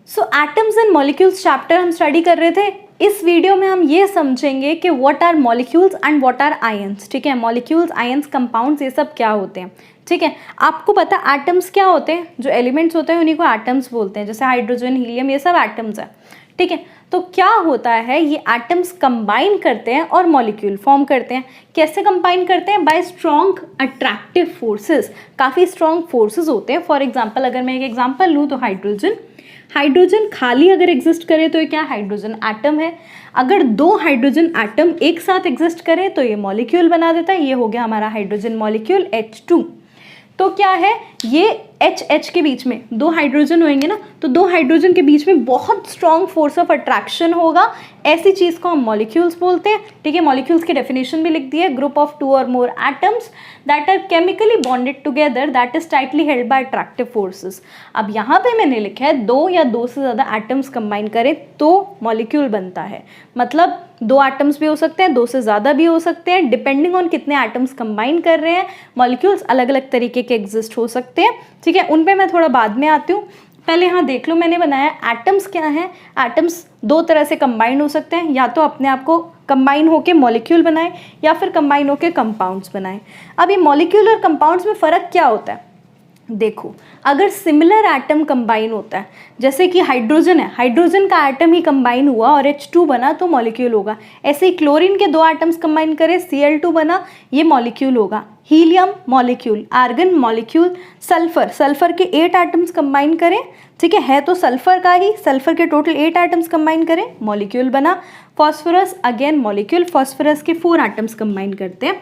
So atoms and molecules chapter हम study कर रहे थे। इस वीडियो में हम ये समझेंगे कि what are molecules and what are ions. ठीक है, मॉलिक्यूल्स, आयंस, कंपाउंड्स, ये सब क्या होते हैं। ठीक है, आपको पता एटम्स क्या होते हैं, जो एलिमेंट्स होते हैं उन्हीं को एटम्स बोलते हैं, जैसे हाइड्रोजन, हीलियम, ये सब एटम्स है। ठीक है, तो क्या होता है, ये एटम्स कंबाइन करते हैं और मॉलिक्यूल फॉर्म करते हैं। कैसे कंबाइन करते हैं? Bye strong attractive forces. काफ़ी स्ट्रॉन्ग फोर्सेस होते हैं। फॉर एग्जाम्पल, अगर मैं एक एग्जाम्पल लूँ तो हाइड्रोजन खाली अगर एग्जिस्ट करे तो ये क्या, हाइड्रोजन एटम है। अगर दो हाइड्रोजन एटम एक साथ एग्जिस्ट करें तो ये मॉलिक्यूल बना देता है। ये हो गया हमारा हाइड्रोजन मॉलिक्यूल H2। तो क्या है, ये H के बीच में दो हाइड्रोजन होंगे ना, तो दो हाइड्रोजन के बीच में बहुत स्ट्रॉन्ग फोर्स ऑफ अट्रैक्शन होगा। ऐसी चीज़ को हम मॉलिक्यूल्स बोलते हैं। ठीक है, मॉलिक्यूल्स की डेफिनेशन भी लिख दी है, group of 2 or more atoms that are chemically bonded together that is tightly held by attractive forces. अब यहाँ पे मैंने लिखा है 2 या 2 से ज़्यादा एटम्स कंबाइन करें तो मॉलिक्यूल बनता है। मतलब 2 एटम्स भी हो सकते हैं, 2 से ज़्यादा भी हो सकते हैं, डिपेंडिंग ऑन कितने एटम्स कंबाइन कर रहे हैं। मॉलिक्यूल्स अलग अलग तरीके के एग्जिस्ट हो सकते हैं। ठीक है, उन पे मैं थोड़ा बाद में आती हूँ। पहले यहाँ देख लो, मैंने बनाया एटम्स क्या है। एटम्स 2 तरह से कंबाइन हो सकते हैं, या तो अपने आप को कंबाइन होके मॉलिक्यूल बनाए या फिर कंबाइन होके कंपाउंड्स बनाए। अब ये मॉलिक्यूल और कंपाउंड्स में फ़र्क क्या होता है? देखो, अगर सिमिलर एटम कंबाइन होता है, जैसे कि हाइड्रोजन है, हाइड्रोजन का एटम ही कंबाइन हुआ और H2 बना तो मॉलिक्यूल होगा। ऐसे ही क्लोरीन के 2 एटम्स कंबाइन करें, Cl2 बना, ये मॉलिक्यूल होगा। Helium molecule, argon molecule, sulphur के 8 एटम्स कंबाइन करें, ठीक है तो सल्फर का ही, सल्फर के टोटल 8 एटम्स कंबाइन करें, मॉलिक्यूल बना। फॉस्फोरस अगेन मॉलिक्यूल, फॉस्फोरस के 4 एटम्स कंबाइन करते हैं।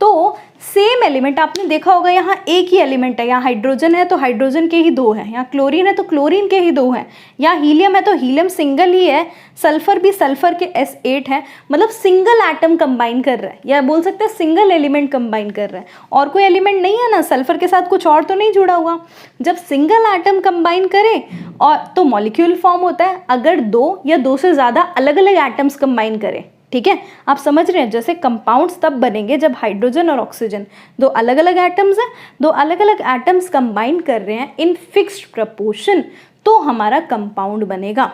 तो सेम एलिमेंट आपने देखा होगा, यहाँ एक ही एलिमेंट है, यहाँ हाइड्रोजन है तो हाइड्रोजन के ही 2 हैं, यहाँ क्लोरीन है तो क्लोरीन के ही 2 हैं, यहाँ हीलियम है तो हीलियम सिंगल ही है, सल्फर भी सल्फर के S8 है। मतलब सिंगल एटम कंबाइन कर रहा है, या बोल सकते हैं सिंगल एलिमेंट कंबाइन कर रहा है, और कोई एलिमेंट नहीं है ना, सल्फर के साथ कुछ और तो नहीं जुड़ा हुआ। जब सिंगल एटम कंबाइन करें और तो मॉलिक्यूल फॉर्म होता है। अगर 2 या 2 से ज़्यादा अलग अलग एटम्स कंबाइन करें, ठीक है, आप समझ रहे हैं, जैसे कंपाउंड्स तब बनेंगे जब हाइड्रोजन और ऑक्सीजन 2 अलग अलग एटम्स हैं, 2 अलग अलग एटम्स कंबाइन कर रहे हैं इन फिक्स्ड प्रपोर्शन, तो हमारा कंपाउंड बनेगा।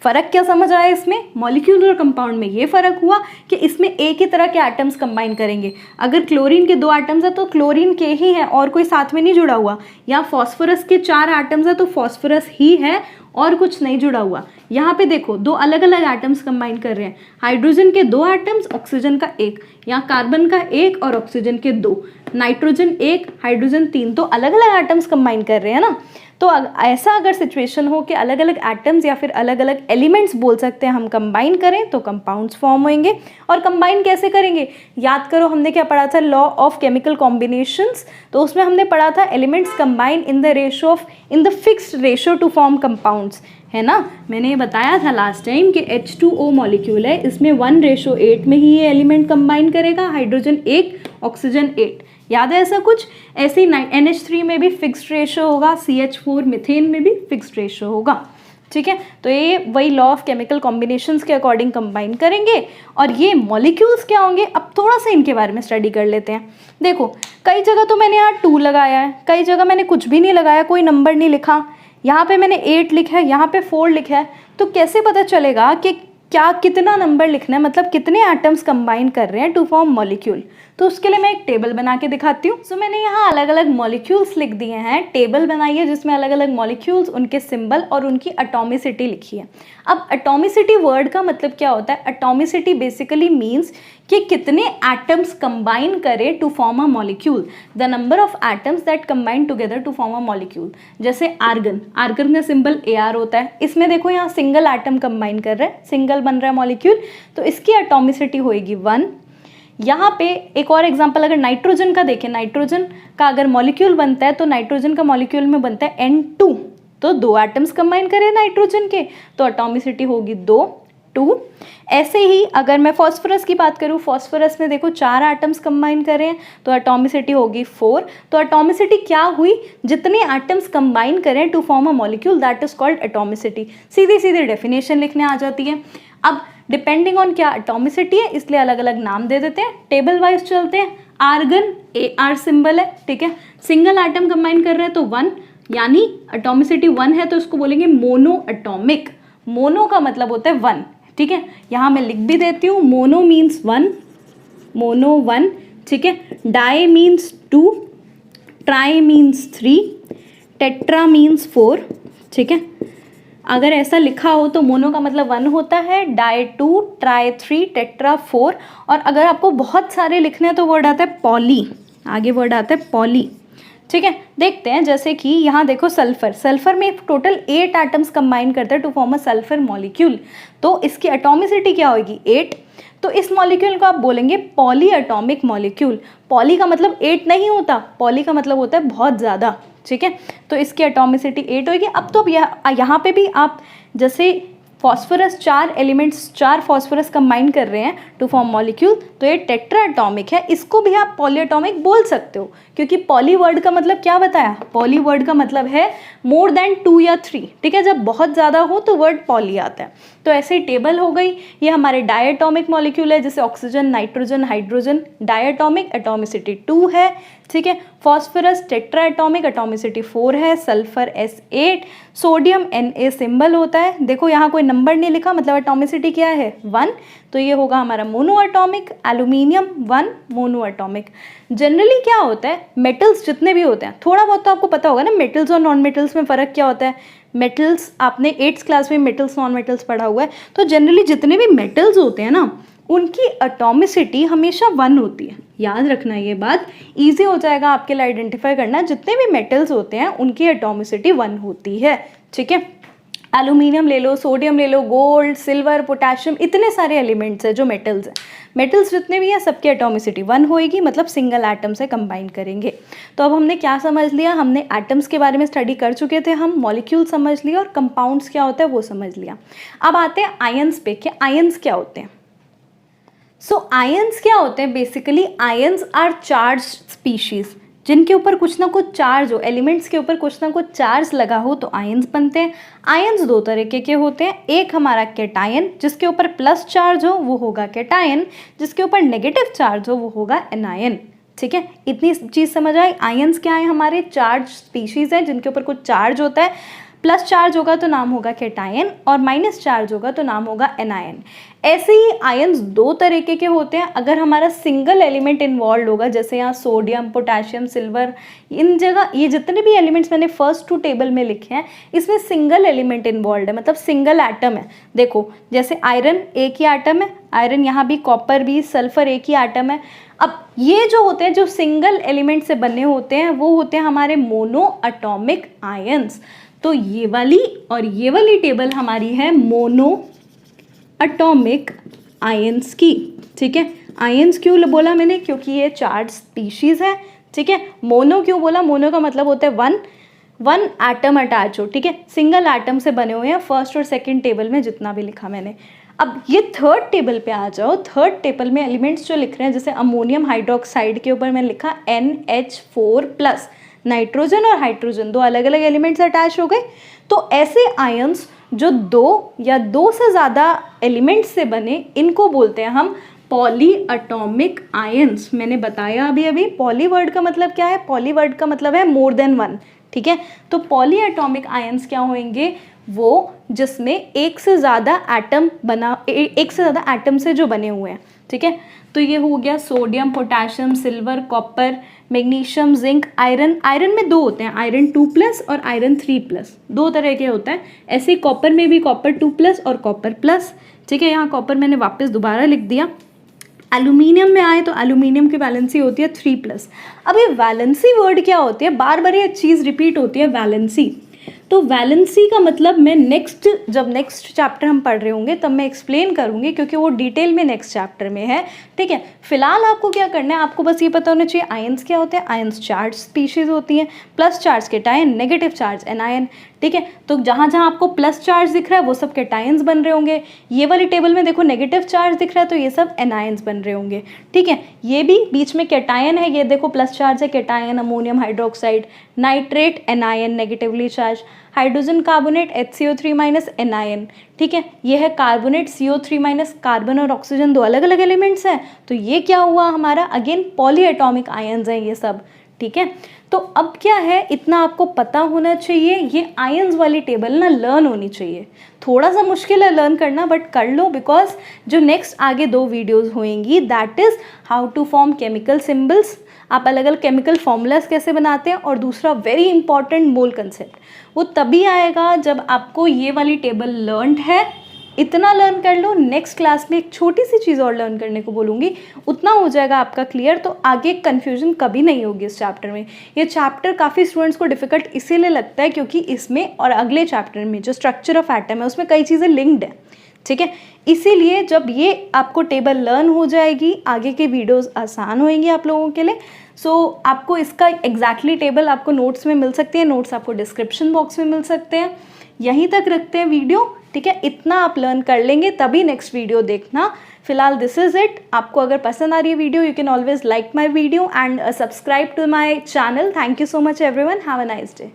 फ़र्क क्या समझ आया इसमें? मॉलिक्यूल और कंपाउंड में ये फ़र्क हुआ कि इसमें एक ही तरह के एटम्स कंबाइन करेंगे। अगर क्लोरीन के 2 एटम्स है तो क्लोरीन के ही है और कोई साथ में नहीं जुड़ा हुआ। यहाँ फॉस्फोरस के 4 एटम्स है तो फॉस्फोरस ही है और कुछ नहीं जुड़ा हुआ। यहाँ पे देखो 2 अलग अलग एटम्स कंबाइन कर रहे हैं, हाइड्रोजन के 2 एटम्स, ऑक्सीजन का 1, यहाँ कार्बन का 1 और ऑक्सीजन के 2, नाइट्रोजन 1, हाइड्रोजन 3, तो अलग अलग एटम्स कंबाइन कर रहे हैं ना। तो ऐसा अगर सिचुएशन हो कि अलग अलग एटम्स या फिर अलग अलग एलिमेंट्स बोल सकते हैं हम कंबाइन करें तो कंपाउंड्स फॉर्म होंगे। और कंबाइन कैसे करेंगे? याद करो, हमने क्या पढ़ा था, लॉ ऑफ केमिकल कॉम्बिनेशंस। तो उसमें हमने पढ़ा था elements combine in the fixed ratio two form compounds, है ना। मैंने ये बताया था लास्ट टाइम कि H2O मॉलिक्यूल है, इसमें 1:8 में ही ये एलिमेंट कंबाइन करेगा, हाइड्रोजन 1, ऑक्सीजन 8। याद है ऐसा कुछ? ऐसे ही NH3 में भी फिक्स्ड रेशियो होगा, CH4 मीथेन में भी फिक्स्ड रेशियो होगा। ठीक है, तो ये वही लॉ ऑफ केमिकल कॉम्बिनेशंस के अकॉर्डिंग कंबाइन करेंगे। और ये मॉलिक्यूल्स क्या होंगे, अब थोड़ा सा इनके बारे में स्टडी कर लेते हैं। देखो, कई जगह तो मैंने यहाँ 2 लगाया है, कई जगह मैंने कुछ भी नहीं लगाया, कोई नंबर नहीं लिखा। यहाँ पे मैंने 8 लिखा है, यहाँ पे 4 लिखा है। तो कैसे पता चलेगा कि क्या कितना नंबर लिखना है, मतलब कितने एटम्स कंबाइन कर रहे हैं टू फॉर्म मॉलिक्यूल? तो उसके लिए मैं एक टेबल बना के दिखाती हूँ। सो मैंने यहाँ अलग अलग मॉलिक्यूल्स लिख दिए हैं, टेबल बनाई है जिसमें अलग अलग मॉलिक्यूल्स, उनके सिंबल और उनकी एटॉमिसिटी लिखी है। अब एटॉमिसिटी वर्ड का मतलब क्या होता है? एटॉमिसिटी बेसिकली मीन्स कि कितने एटम्स कंबाइन करें to form a molecule, the number of atoms that combine together to form a molecule. जैसे आर्गन का सिंबल AR होता है, इसमें देखो यहाँ सिंगल एटम कंबाइन कर रहा है, सिंगल बन रहा है मॉलिक्यूल, तो इसकी एटॉमिसिटी होएगी 1। यहाँ पे एक और एग्जांपल, अगर नाइट्रोजन का देखें, नाइट्रोजन का अगर मॉलिक्यूल बनता है तो नाइट्रोजन का मॉलिक्यूल में बनता है N2, तो 2 एटम्स कंबाइन करें नाइट्रोजन के तो एटॉमिसिटी होगी 2। ऐसे ही अगर मैं फॉस्फोरस की बात करूँ, फॉस्फोरस में देखो 4 एटम्स कंबाइन करें तो एटॉमिसिटी होगी 4। तो एटॉमिसिटी क्या हुई? जितने एटम्स कंबाइन करें to form a molecule, that is called atomicity. सीधी सीधी डेफिनेशन लिखने आ जाती है। अब डिपेंडिंग ऑन क्या एटॉमिसिटी है, इसलिए अलग अलग नाम दे देते हैं। टेबल वाइज चलते हैं। आर्गन AR सिंबल है, ठीक है, सिंगल एटम कंबाइन कर रहे हैं तो 1, यानी एटॉमिसिटी 1 है तो इसको बोलेंगे मोनो एटॉमिक। मोनो का मतलब होता है 1, ठीक है। यहाँ मैं लिख भी देती हूँ, मोनो मीन्स 1, मोनो 1, ठीक है। Di means 2, tri means 3, tetra means 4, ठीक है। अगर ऐसा लिखा हो तो मोनो का मतलब 1 होता है, डाई 2, ट्राई 3, टेट्रा 4। और अगर आपको बहुत सारे लिखने हैं तो वर्ड आता है पॉली, आगे वर्ड आता है पॉली, ठीक है। देखते हैं, जैसे कि यहाँ देखो सल्फर, सल्फर में टोटल 8 एटम्स कंबाइन करते हैं to form a sulphur molecule. तो इसकी एटॉमिसिटी क्या होगी? 8। तो इस मॉलिक्यूल को आप बोलेंगे पॉली एटॉमिक मॉलिक्यूल। पॉली का मतलब 8 नहीं होता, पॉली का मतलब होता है बहुत ज़्यादा, ठीक है। तो इसकी एटॉमिसिटी 8 होगी। अब तो यहाँ पे भी आप जैसे फॉस्फोरस 4 एलिमेंट्स, 4 फॉस्फोरस कंबाइन कर रहे हैं टू फॉर्म मॉलिक्यूल, तो ये टेट्रा एटॉमिक है। इसको भी आप पॉली एटॉमिक बोल सकते हो, क्योंकि पॉली वर्ड का मतलब क्या बताया? पॉली वर्ड का मतलब है मोर देन 2 या 3, ठीक है। जब बहुत ज़्यादा हो तो वर्ड पॉली आता है। तो ऐसे टेबल हो गई। ये हमारे डायटॉमिक मॉलिक्यूल है, जैसे oxygen, nitrogen, hydrogen. Diatomic atomicity 2 है, ठीक है। फॉस्फोरस टेट्रा एटॉमिक एटॉमिसिटी 4 है। Sulphur S8, sodium Na symbol होता है। देखो यहाँ कोई नंबर नहीं लिखा, मतलब एटॉमिसिटी क्या है? 1। तो ये होगा हमारा mono atomic. Aluminium 1, mono atomic. Generally क्या होता है, मेटल्स जितने भी होते हैं, थोड़ा बहुत तो आपको पता होगा ना मेटल्स और नॉन मेटल्स में फ़र्क क्या होता है। मेटल्स आपने 8th क्लास में मेटल्स नॉन मेटल्स पढ़ा हुआ है। तो जनरली जितने भी मेटल्स होते हैं ना, उनकी एटॉमिसिटी हमेशा 1 होती है। याद रखना ये बात, ईजी हो जाएगा आपके लिए आइडेंटिफाई करना। जितने भी मेटल्स होते हैं उनकी एटॉमिसिटी 1 होती है, ठीक है। एल्यूमिनियम ले लो, सोडियम ले लो, गोल्ड, सिल्वर, पोटेशियम, इतने सारे एलिमेंट्स हैं जो मेटल्स हैं। मेटल्स जितने भी हैं सबकी एटॉमिसिटी 1 होएगी, मतलब सिंगल एटम से कंबाइन करेंगे। तो अब हमने क्या समझ लिया? हमने एटम्स के बारे में स्टडी कर चुके थे, हम मॉलिक्यूल समझ लिया और कंपाउंड्स क्या होता है वो समझ लिया। अब आते हैं आयंस पे कि आयंस क्या होते हैं। सो आयंस क्या होते हैं? Basically ions are charge species, जिनके ऊपर कुछ ना कुछ चार्ज हो, एलिमेंट्स के ऊपर कुछ ना कुछ चार्ज लगा हो तो आयंस बनते हैं। आयंस 2 तरीके के होते हैं। एक हमारा कैटायन, जिसके ऊपर प्लस चार्ज हो वो होगा कैटायन, जिसके ऊपर नेगेटिव चार्ज हो वो होगा एनायन, ठीक है। इतनी चीज़ समझ आई। आयंस क्या है? हमारे चार्ज स्पीशीज़ हैं जिनके ऊपर कुछ चार्ज होता है। प्लस चार्ज होगा तो नाम होगा कैटायन और माइनस चार्ज होगा तो नाम होगा एनायन। ऐसे ही आयंस 2 तरीके के होते हैं। अगर हमारा सिंगल एलिमेंट इन्वॉल्व होगा, जैसे यहाँ सोडियम, पोटेशियम, सिल्वर, इन जगह ये जितने भी एलिमेंट्स मैंने फर्स्ट 2 टेबल में लिखे हैं, इसमें सिंगल एलिमेंट इन्वॉल्व है, मतलब सिंगल एटम है। देखो जैसे आयरन एक ही एटम है, आयरन यहाँ भी, कॉपर भी, सल्फर एक ही एटम है। अब ये जो होते हैं, जो सिंगल एलिमेंट से बने होते हैं, वो होते हैं हमारे मोनो एटॉमिक आयंस। तो ये वाली और ये वाली टेबल हमारी है मोनो एटॉमिक आयंस की, ठीक है। आयंस क्यों बोला मैंने? क्योंकि ये चार्ज स्पीशीज है, ठीक है। मोनो क्यों बोला? मोनो का मतलब होता है 1 एटम अटैच हो, ठीक है। सिंगल एटम से बने हुए हैं फर्स्ट और सेकंड टेबल में जितना भी लिखा मैंने। अब ये थर्ड टेबल पे आ जाओ। थर्ड टेबल में एलिमेंट्स जो लिख रहे हैं, जैसे अमोनियम हाइड्रोक्साइड के ऊपर मैंने लिखा NH4+, नाइट्रोजन और हाइड्रोजन 2 अलग अलग एलिमेंट्स अटैच हो गए। तो ऐसे आयंस जो 2 या 2 से ज़्यादा एलिमेंट्स से बने, इनको बोलते हैं हम पॉली एटॉमिक आयंस। मैंने बताया अभी पॉली वर्ड का मतलब क्या है? पॉली वर्ड का मतलब है मोर देन 1, ठीक है। तो पॉली एटॉमिक आयंस क्या होंगे? वो जिसमें एक से ज़्यादा एटम से जो बने हुए हैं, ठीक है। तो ये हो गया sodium, potassium, silver, copper, magnesium, zinc, iron. Iron में 2 होते हैं, आयरन 2+ और आयरन 3+, 2 तरह के होता है। ऐसे ही कॉपर में भी कॉपर 2+ और कॉपर प्लस, ठीक है। यहाँ कॉपर मैंने वापस दोबारा लिख दिया। एल्यूमिनियम में आए तो एल्यूमिनियम की वैलेंसी होती है 3+। अब ये वैलेंसी वर्ड क्या होती है? बार बार ये चीज़ रिपीट होती है, वैलेंसी। तो वैलेंसी का मतलब मैं जब नेक्स्ट चैप्टर हम पढ़ रहे होंगे तब मैं एक्सप्लेन करूँगी, क्योंकि वो डिटेल में नेक्स्ट चैप्टर में है, ठीक है। फिलहाल आपको क्या करना है, आपको बस ये पता होना चाहिए आयंस क्या होते हैं। आयंस चार्ज स्पीशीज होती हैं। Plus charge cation, negative charge anion, ठीक है। तो जहाँ जहाँ आपको प्लस चार्ज दिख रहा है वो सब कैटायंस बन रहे होंगे। ये वाली टेबल में देखो नेगेटिव चार्ज दिख रहा है तो ये सब एनायंस बन रहे होंगे, ठीक है। ये भी बीच में कैटायन है, ये देखो प्लस चार्ज है, cation, ammonium hydroxide, nitrate anion negatively charge, hydrogen carbonate HCO3- anion, ठीक है। ये है कार्बोनेट CO3-, कार्बन और ऑक्सीजन 2 अलग अलग एलिमेंट्स हैं। तो ये क्या हुआ हमारा? अगेन पॉली एटॉमिक आयंस हैं ये सब, ठीक है। तो अब क्या है, इतना आपको पता होना चाहिए, ये आयंस वाली टेबल ना लर्न होनी चाहिए। थोड़ा सा मुश्किल है लर्न करना, बट कर लो, बिकॉज जो नेक्स्ट आगे 2 वीडियोस होएंगी that is how to form chemical symbols, आप अलग अलग केमिकल फॉर्मूलाज कैसे बनाते हैं, और दूसरा वेरी इंपॉर्टेंट मोल कंसेप्ट, वो तभी आएगा जब आपको ये वाली टेबल लर्न है। इतना लर्न कर लो, नेक्स्ट क्लास में एक छोटी सी चीज़ और लर्न करने को बोलूँगी, उतना हो जाएगा आपका क्लियर, तो आगे कन्फ्यूजन कभी नहीं होगी इस चैप्टर में। ये चैप्टर काफ़ी स्टूडेंट्स को डिफिकल्ट इसीलिए लगता है क्योंकि इसमें और अगले चैप्टर में जो स्ट्रक्चर ऑफ एटम है उसमें कई चीज़ें लिंक्ड है, ठीक है। इसीलिए जब ये आपको टेबल लर्न हो जाएगी, आगे के वीडियोस आसान होंगी आप लोगों के लिए। सो आपको इसका एग्जैक्टली टेबल आपको नोट्स में मिल सकती है, नोट्स आपको डिस्क्रिप्शन बॉक्स में मिल सकते हैं। यहीं तक रखते हैं वीडियो, ठीक है। इतना आप लर्न कर लेंगे तभी नेक्स्ट वीडियो देखना। फिलहाल दिस इज़ इट। आपको अगर पसंद आ रही है video, you can always like my video and subscribe to my channel. Thank you so much everyone, have a nice day.